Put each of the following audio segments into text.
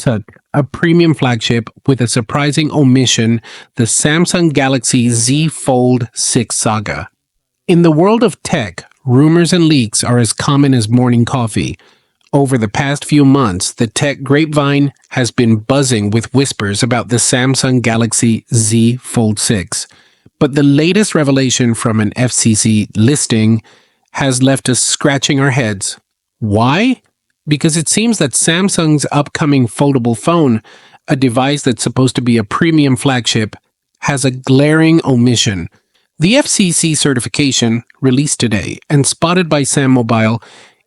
took a premium flagship with a surprising omission, the Samsung Galaxy Z Fold 6 saga. In the world of tech, rumors and leaks are as common as morning coffee. Over the past few months, the tech grapevine has been buzzing with whispers about the Samsung Galaxy Z Fold 6. But the latest revelation from an FCC listing has left us scratching our heads. Why? Because it seems that Samsung's upcoming foldable phone, a device that's supposed to be a premium flagship, has a glaring omission. The FCC certification, released today and spotted by Sam Mobile,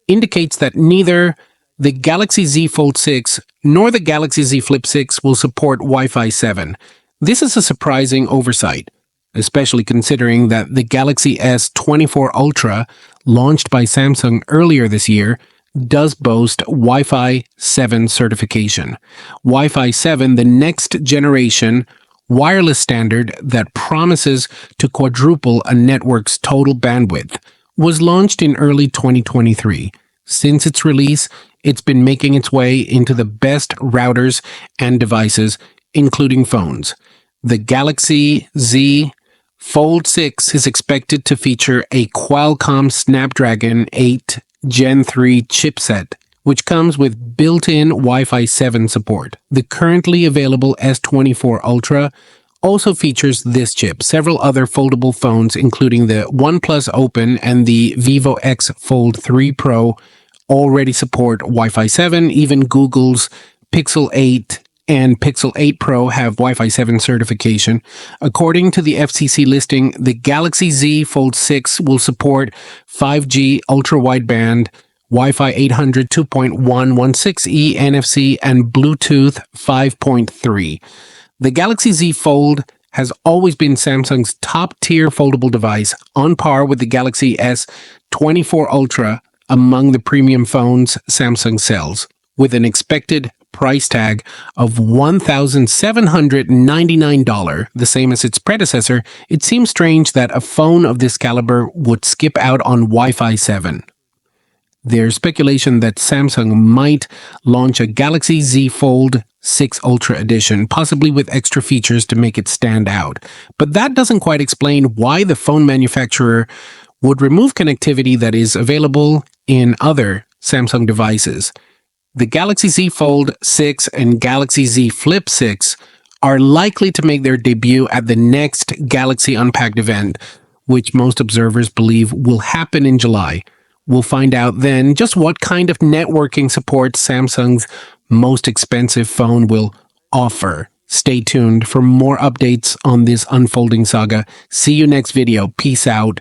indicates that neither the Galaxy Z Fold 6 nor the Galaxy Z Flip 6 will support Wi-Fi 7. This is a surprising oversight, especially considering that the Galaxy S24 Ultra, launched by Samsung earlier this year, does boast Wi-Fi 7 certification. Wi-Fi 7, the next generation wireless standard that promises to quadruple a network's total bandwidth, was launched in early 2023. Since its release, it's been making its way into the best routers and devices, including phones. The Galaxy Z Fold 6 is expected to feature a Qualcomm Snapdragon 8 Gen 3 chipset, which comes with built-in Wi-Fi 7 support. The currently available S24 Ultra also features this chip. Several other foldable phones, including the OnePlus Open and the Vivo X Fold 3 Pro, already support Wi-Fi 7. Even Google's Pixel 8 and Pixel 8 Pro have Wi-Fi 7 certification. According to the FCC listing, the Galaxy Z Fold 6 will support 5G ultra-wideband, Wi-Fi 800 2.116e NFC, and Bluetooth 5.3. The Galaxy Z Fold has always been Samsung's top-tier foldable device, on par with the Galaxy S24 Ultra among the premium phones Samsung sells. With an expected price tag of $1,799, the same as its predecessor, it seems strange that a phone of this caliber would skip out on Wi-Fi 7. There's speculation that Samsung might launch a Galaxy Z Fold 6 Ultra Edition, possibly with extra features to make it stand out. But that doesn't quite explain why the phone manufacturer would remove connectivity that is available in other Samsung devices. The Galaxy Z Fold 6 and Galaxy Z Flip 6 are likely to make their debut at the next Galaxy Unpacked event, which most observers believe will happen in July. We'll find out then just what kind of networking support Samsung's most expensive phone will offer. Stay tuned for more updates on this unfolding saga. See you next video. Peace out.